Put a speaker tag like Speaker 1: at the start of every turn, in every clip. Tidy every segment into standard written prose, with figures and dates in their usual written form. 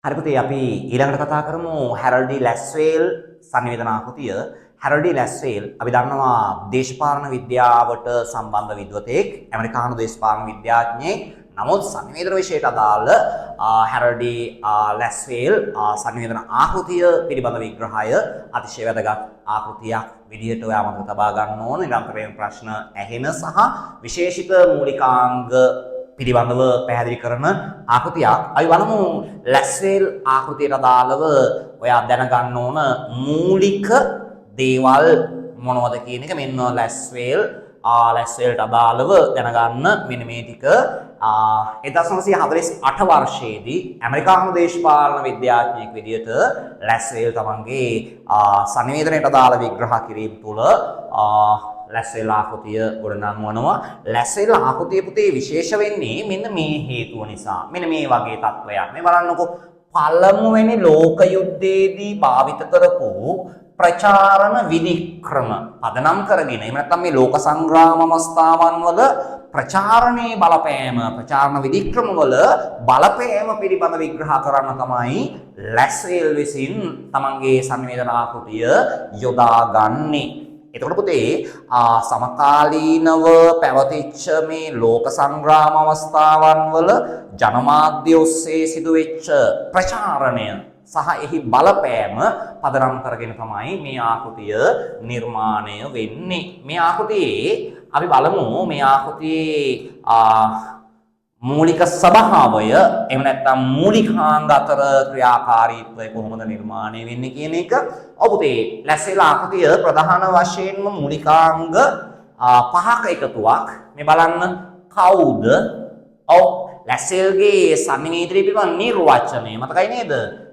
Speaker 1: හරි පුතේ අපි ඊළඟට කතා කරමු හැරල්ඩ් ඩී ලැස්වේල් සංවේදන ආකෘතිය. හැරල්ඩ් ඩී ලැස්වේල් අපි දන්නවා දේශපාලන විද්‍යාවට සම්බන්ධ විද්වතෙක්, ඇමරිකානු දේශපාලන විද්‍යාඥයෙක්. නමුත් සංවේදන විෂයට අදාළ හැරල්ඩ් ඩී ලැස්වේල් සංවේදන ආකෘතිය පිළිබඳ විග්‍රහය අතිශය වැදගත් ආකෘතියක් විදිහට ඔයා මතක තබා ගන්න ඕන. නිරන්තරයෙන් ප්‍රශ්න ඇහෙන සහ විශේෂිත මූලිකාංග පිළිබඳව පැහැදිලි කරන ආකෘතියක්. අපි බලමු ලැස්වේල් ආකෘතියට අදාළව ඔයා දැනගන්න ඕන මූලික දේවල් මොනවද කියන එක. මෙන්න ලැස්වේල්ට අදාළව දැනගන්න මෙන්න මේ ටික 1948 වර්ෂයේදී ඇමරිකානු දේශපාලන විද්‍යාඥයෙක් විදිහට ලැස්වේල් තමන්ගේ සංවේදනයට අදාළ විග්‍රහ කිරීම තුළ ලැස්වේල් ආකෘතිය ගොඩනංවනවා. ලැස්වේල් ආකෘතිය පුතේ විශේෂ වෙන්නේ මෙන්න මේ හේතුව නිසා. මෙන්න මේ වගේ තත්ත්වයක්. මේ බලන්නකෝ, පළමුවෙනි ලෝක යුද්ධයේදී භාවිත කරපු ප්‍රචාරණ විධික්‍රම පදනම් කරගෙන, එහෙම නැත්නම් මේ ලෝක සංග්‍රාම අවස්ථාවන් වල ප්‍රචාරණයේ බලපෑම, ප්‍රචාරණ විධික්‍රම වල බලපෑම පිළිබඳ විග්‍රහ කරන්න තමයි ලැස්වේල් විසින් තමන්ගේ සංවේදන ආකෘතිය යොදාගන්නේ. එතකොට පුතේ සමකාලීනව පැවතිච්ච මේ ලෝක සංග්‍රාම අවස්ථාවන් වල ජනමාධ්‍ය ඔස්සේ සිදුවෙච්ච ප්‍රචාරණය සහ එහි බලපෑම පදනම් කරගෙන තමයි මේ ආකෘතිය නිර්මාණය වෙන්නේ. මේ ආකෘතියේ අපි බලමු මේ ආකෘතියේ මූලික ස්වභාවය, එහෙම නැත්නම් මූලිකාංග අතර ක්‍රියාකාරීත්වය කොහොමද නිර්මාණය වෙන්නේ කියන එක. ඔව් පුතේ, ලැස්වේල් ආකෘතිය ප්‍රධාන වශයෙන්ම මූලිකාංග පහක එකතුවක්. මේ බලන්න, කවුද? ඔව්, ලැස්වේල්ගේ සංනිවේදනය පිළිබඳ නිර්වචනය මතකයි නේද?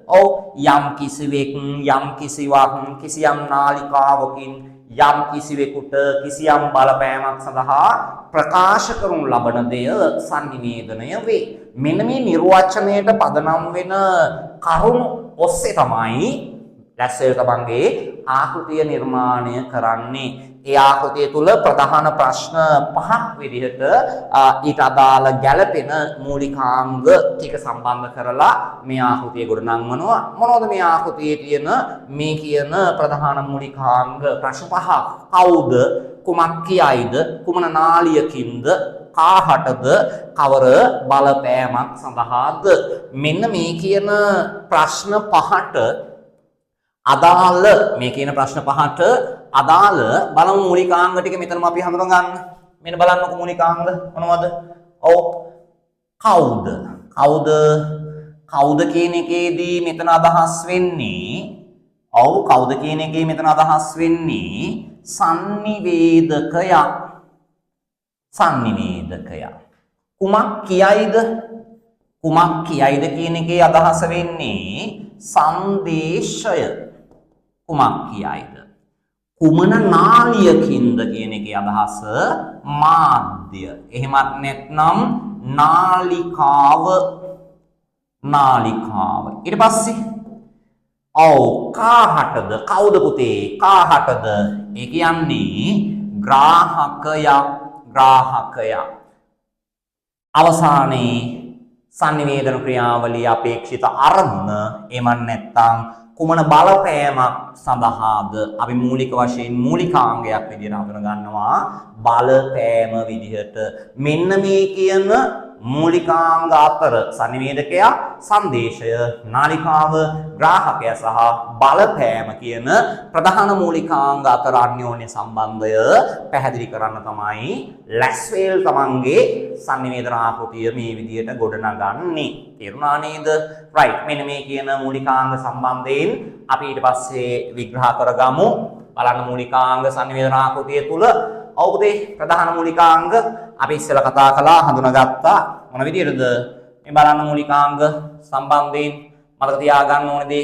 Speaker 1: ඔව්, යම් කිසිවෙක් යම් කිසිවක් කිසියම් නාලිකාවකින් යම් කිසිවෙකුට කිසියම් බලපෑමක් සඳහා ප්‍රකාශ කරනු ලබන දෙය සංනිවේදනය වේ. මෙන්න මේ නිර්වචනයට පදනම් වෙන කරුණු ඔස්සේ තමයි ලැස්වේල් තමන්ගේ ආකෘතිය නිර්මාණය කරන්නේ. ඒ ආකෘතිය තුල ප්‍රධාන ප්‍රශ්න පහක් විදිහට ඊට අදාළ ගැළපෙන මූලිකාංග ටික සම්බන්ධ කරලා මේ ආකෘතිය ගොඩනංවනවා. මොනවද මේ ආකෘතියේ තියෙන මේ කියන ප්‍රධාන මූලිකාංග? ප්‍රශ්න පහක්. කවුද? කුමක් කියයිද? කුමන නාලියකින්ද? කාහටද? කවර බලපෑමක් සඳහාද? මෙන්න මේ කියන ප්‍රශ්න පහට අදාළ බලමු මූලිකාංග ටික මෙතනම අපි හඳුනා ගන්න. මෙන්න බලන්නකො මූලිකාංග මොනවද? ඔව්, කවුද කියන එකේදී මෙතන අදහස් වෙන්නේ, ඔව්, කවුද කියන එකේ මෙතන අදහස් වෙන්නේ සංනිවේදකයා. කුමක් කියයිද කියන එකේ අදහස වෙන්නේ සංදේශය. කුමක් කියයිද? කුමන නාලියකින්ද කියන එකේ අදහස මාධ්‍ය. එහෙමත් නැත්නම් නාලිකාව. ඊට පස්සේ ඔව්, කාහටද? කවුද පුතේ? කාහටද? ඒ කියන්නේ ග්‍රාහකයා. අවසානයේ සංනිවේදන ක්‍රියාවලිය අපේක්ෂිත අරමුණ, එමන් නැත්නම් කුමන බලපෑමක් සඳහාද අපි මූලික වශයෙන් මූලිකාංගයක් විදිහට හඳුනා ගන්නවා බලපෑම විදිහට. මෙන්න මේ කියන මූලිකාංග අතර සංනිවේදකයා, සංදේශය, නාලිකාව, ග්‍රාහකයා සහ බලපෑම කියන ප්‍රධාන මූලිකාංග අතර අන්‍යෝන්‍ය සම්බන්ධය පැහැදිලි කරන්න තමයි ලැස්වේල් තමන්ගේ සංනිවේදන ආකෘතිය මේ විදිහට ගොඩනගන්නේ. තේරුණා නේද? රයිට්. මෙන්න මේ කියන මූලිකාංග සම්බන්ධයෙන් අපි ඊට පස්සේ විග්‍රහ කරගමු. බලන්න මූලිකාංග සංනිවේදන ආකෘතිය තුල. ඔව් පුතේ, ප්‍රධාන මූලිකාංග අපි ඉස්සෙල්ලා කතා කළා, හඳුනාගත්තා. මොන විදිහටද? මේ බලන්න මූලිකාංග සම්බන්ධයෙන් මතක තියාගන්න ඕනේ දේ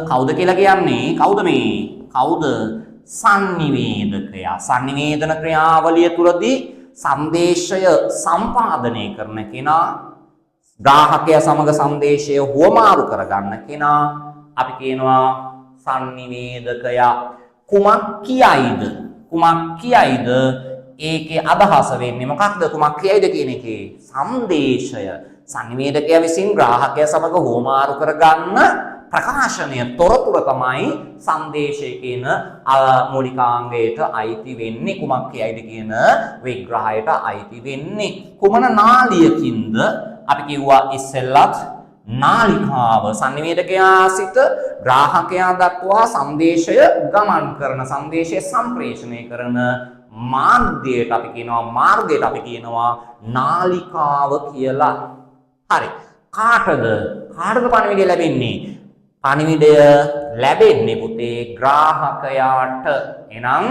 Speaker 1: කවුද කියලා කියන්නේ කවුද? සංනිවේදකයා. සංනිවේදන ක්‍රියාවලිය තුලදී සංදේශය සම්පාදනය කරන කෙනා, ග්‍රාහකයා සමග සංදේශය හුවමාරු කරගන්න කෙනා අපි කියනවා සංනිවේදකයා. කුමක් කියයිද? ඒකේ අදහස වෙන්නේ මොකක්ද? කුමක් කියයිද කියන එකේ සංදේශය. සංනිවේදකයා විසින් ග්‍රාහකයා සමග හුවමාරු කරගන්න ප්‍රකාශනය තොරතුර තමයි සංදේශය කියන මූලිකාංගයට අයිති වෙන්නේ. කුමක් කියයිද කියන විග්‍රහයට අයිති වෙන්නේ. කුමන නාලියකින්ද? අපි කිව්වා ඉස්සෙල්ලත් නාලිකාව සංනිවේදකයා සිට ග්‍රාහකයා දක්වා සංදේශය ගමන් කරන සංදේශය සම්ප්‍රේෂණය කරන මාර්ගයට අපි කියනවා නාලිකාව කියලා. හරි. කාටද පණිවිඩය ලැබෙන්නේ? පණිවිඩය ලැබෙන්නේ පුතේ ග්‍රාහකයාට. එනම්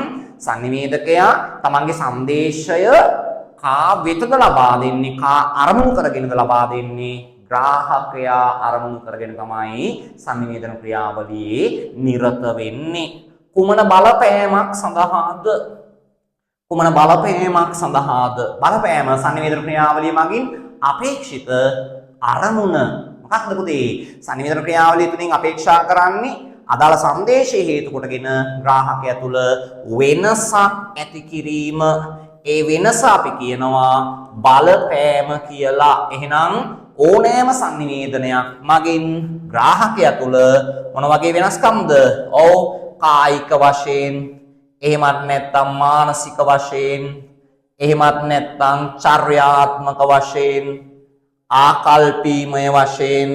Speaker 1: සංනිවේදකයා තමන්ගේ සංදේශය කා වෙතද ලබා දෙන්නේ, කා අරමුණු කරගෙනද ලබා දෙන්නේ? ග්‍රාහකයා අරමුණු කරගෙන තමයි සංනිවේදන ක්‍රියාවලියේ නිරත වෙන්නේ. කුමන බලපෑමක් සඳහාද? බලපෑම සංනිවේදන ක්‍රියාවලිය මගින් අපේක්ෂිත අරමුණ මොකක්ද පුතේ? සංනිවේදන ක්‍රියාවලිය තුලින් අපේක්ෂා කරන්නේ අදාළ සංදේශයේ හේතු කොටගෙන ග්‍රාහකයා තුල වෙනසක් ඇති කිරීම. ඒ වෙනස අපි කියනවා බලපෑම කියලා. එහෙනම් ඕනෑම සංනිවේදනයක් මගින් ග්‍රාහකයා තුල මොන වගේ වෙනස්කම්ද? ඔව්, කායික වශයෙන්, එහෙමත් නැත්නම් මානසික වශයෙන්, එහෙමත් නැත්නම් චර්යාත්මක වශයෙන්, ආකල්පීමය වශයෙන්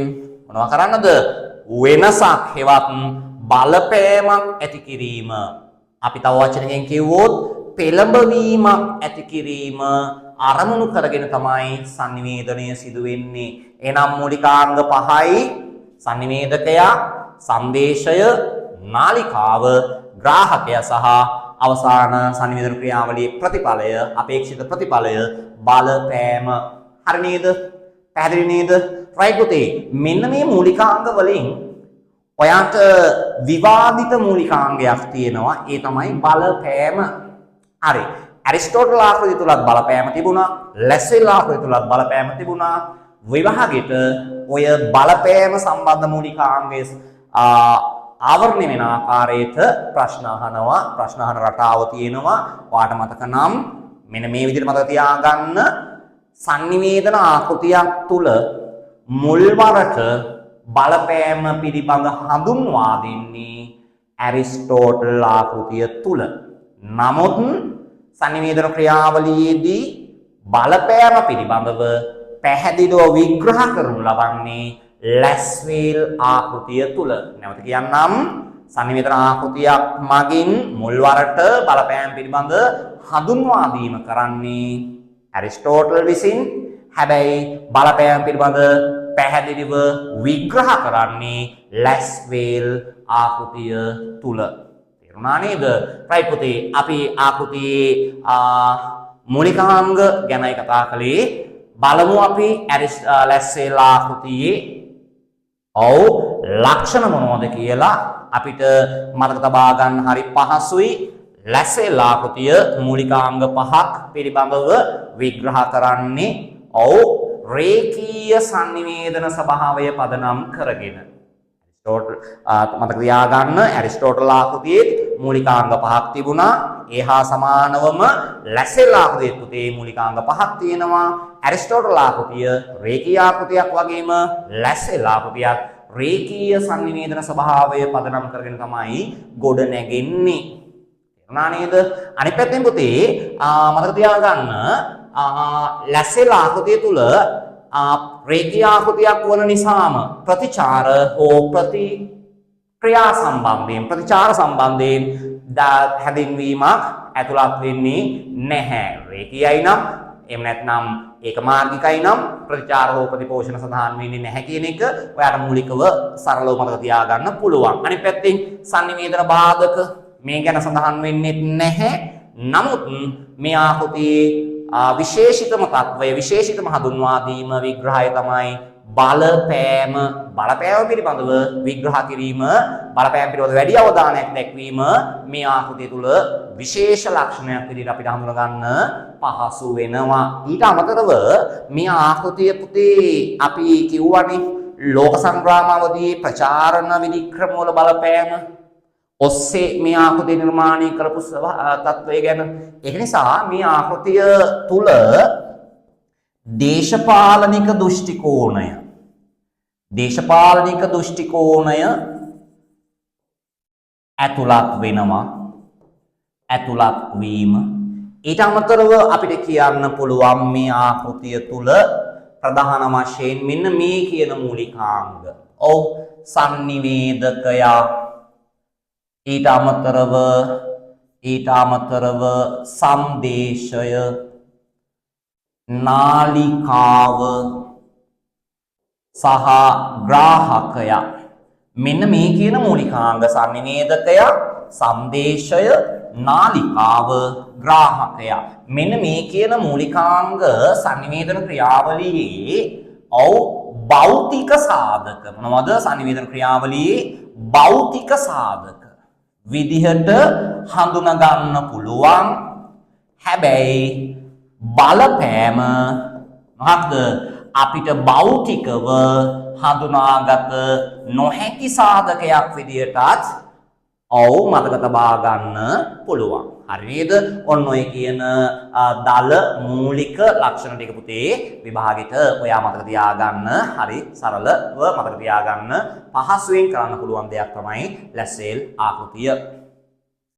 Speaker 1: මොනවා කරන්නද? වෙනසක් හෙවත් බලපෑමක් ඇති කිරීම. අපි තව වචනකින් කිව්වොත් පෙළඹවීමක් ඇති කිරීම අරමුණු කරගෙන තමයි සංනිවේදනය සිදු වෙන්නේ. එනම් මූලිකාංග 5යි සංනිවේදකයා, සංදේශය, නාලිකාව, ග්‍රාහකයා සහ අවසාන සංනිවේදන ක්‍රියාවලියේ ප්‍රතිඵලය, අපේක්ෂිත ප්‍රතිඵලය බලපෑම. හරි නේද? පැහැදිලි නේද? රයිට් පුතේ. මෙන්න මේ මූලිකාංග වලින් ඔයාට විවාදිත මූලිකාංගයක් තියෙනවා. ඒ තමයි බලපෑම. හරි. ඇරිස්ටෝටල් ආකෘතිය තුලත් බලපෑම තිබුණා. ලැස්වෙල් ආකෘතිය තුලත් බලපෑම තිබුණා. විභාගෙට ඔය බලපෑම සම්බන්ධ මූලිකාංගයේ ආවරණය වෙන ආකාරයට ප්‍රශ්න අහනවා. ප්‍රශ්න අහන රටාව තියෙනවා. ඔයාට මතක නම් මෙන්න මේ විදිහට මතක තියාගන්න. සංනිවේදන ආකෘතියක් තුල මුල්වරට බලපෑම පිළිබඳ හඳුන්වා දෙන්නේ ඇරිස්ටෝටල් ආකෘතිය තුල. නමුත් සංනිවේදන ක්‍රියාවලියේදී බලපෑම පිළිබඳව පැහැදිලිව විග්‍රහ කරනු ලබන්නේ ලැස්වේල් ආකෘතිය තුල. නැවත කියන්නම්, සංනිවේදන ආකෘතියක් මගින් මුල්වරට බලපෑම පිළිබඳ හඳුන්වා දීම කරන්නේ ඇරිස්ටෝටල් විසින්. හැබැයි බලපෑම පිළිබඳ පැහැදිලිව විග්‍රහ කරන්නේ ලැස්වේල් ආකෘතිය තුල. තේරුණා නේද? රයිට් පුතේ. අපි ආකෘතියේ මූලිකාංග ගැනයි කතා කළේ. බලමු අපි ලැස්වේල් ආකෘතියේ ලක්ෂණ මොනවද කියලා. අපිට මතක තබා ගන්න හරි පහසුයි. ලැස්වේල් ආකෘතිය මූලිකාංග 5ක් පිළිබඳව විග්‍රහ කරන්නේ රේඛීය සංනිවේදන ස්වභාවය පදනම් කරගෙන. මතක තියාගන්න, ඇරිස්ටෝටල් ආකෘතියේ මූලිකාංග 5ක් තිබුණා. ඒ හා සමානවම ලැස්වේල් ආකෘතියේ පුතේ මූලිකාංග 5ක් තියෙනවා. ඇරිස්ටෝටල් ආකෘතිය රේඛීය ආකෘතියක් වගේම ලැස්වේල් ආකෘතියක් රේඛීය සංනිවේදන ස්වභාවය පදනම් කරගෙන තමයි ගොඩ නැගෙන්නේ. තේරුණා නේද? අනිත් පැත්තෙන් පුතේ මතක තියාගන්න ලැස්වේල් ආකෘතිය තුල රේඛීය ආකෘතියක් වන නිසාම ප්‍රතිචාර හෝ ප්‍රතික්‍රියා සම්බන්ධයෙන් ප්‍රතිචාර සම්බන්ධයෙන් හැදින්වීමක් ඇතුළත් වෙන්නේ නැහැ. රේඛීයයි නම් එහෙම නැත්නම් ඒකමාර්ගිකයි නම් ප්‍රතිචාර හෝ ප්‍රතිපෝෂණ සඳහන් වෙන්නේ නැහැ කියන එක ඔයාලට මූලිකව සරලව මතක තියාගන්න පුළුවන්. අනිත් පැත්තෙන් සංනිවේදන බාධක මේ ගැන සඳහන් වෙන්නේ නැහැ. නමුත් මේ ආකෘතියේ විශේෂිතම තත්වය, විශේෂිතම හඳුන්වා දීම විග්‍රහය තමයි බලපෑම. බලපෑම පිළිබඳව විග්‍රහ කිරීම, බලපෑම පිළිබඳව වැඩි අවධානයක් දැක්වීම මේ ආකෘතිය තුල විශේෂ ලක්ෂණයක් විදිහට අපිට හඳුනා ගන්න පහසු වෙනවා. ඊට අමතරව මේ ආකෘතිය පුතේ අපි කිව්වනේ ලෝක සංග්‍රාම අවදී ප්‍රචාරණ විනික්‍රම වල බලපෑම ඔස්සේ මේ ආකෘතිය නිර්මාණය කරපු තත්වය ගැන. ඒක නිසා මේ ආකෘතිය තුල දේශපාලනික දෘෂ්ටි කෝණය. දේශපාලනික දෘෂ්ටි කෝණය ඇතුළත් වෙනවා. ඇතුළත් වීම. ඊට අමතරව අපිට කියන්න පුළුවන් මේ ආකෘතිය තුල ප්‍රධාන වශයෙන් මෙන්න මේ කියන මූලිකාංග. ඔව් සංනිවේදකයා ඊට අමතරව සංදේශය නාලිකාව සහ ග්‍රාහකයා මෙන්න මේ කියන මූලිකාංග සංනිවේදකයා සංදේශය නාලිකාව ග්‍රාහකයා මෙන්න මේ කියන මූලිකාංග සංනිවේදන ක්‍රියාවලියේ ඔව් භෞතික සාධක මොනවද සංනිවේදන ක්‍රියාවලියේ භෞතික සාධක විදිහට හඳුනා ගන්න පුළුවන්. හැබැයි බලපෑම මොකක්ද අපිට භෞතිකව හඳුනාගත නොහැකි සාධකයක් විදිහටත් ඔව් මතක තබා ගන්න පුළුවන්. හරිද? ඔන්න ඔය කියන දල මූලික ලක්ෂණ ටික පුතේ විභාගෙට ඔයා මතක තියාගන්න. හරි සරලව මතක තියාගන්න පහසුවෙන් කරන්න පුළුවන් දෙයක් තමයි ලැස්සෙල් ආකෘතිය.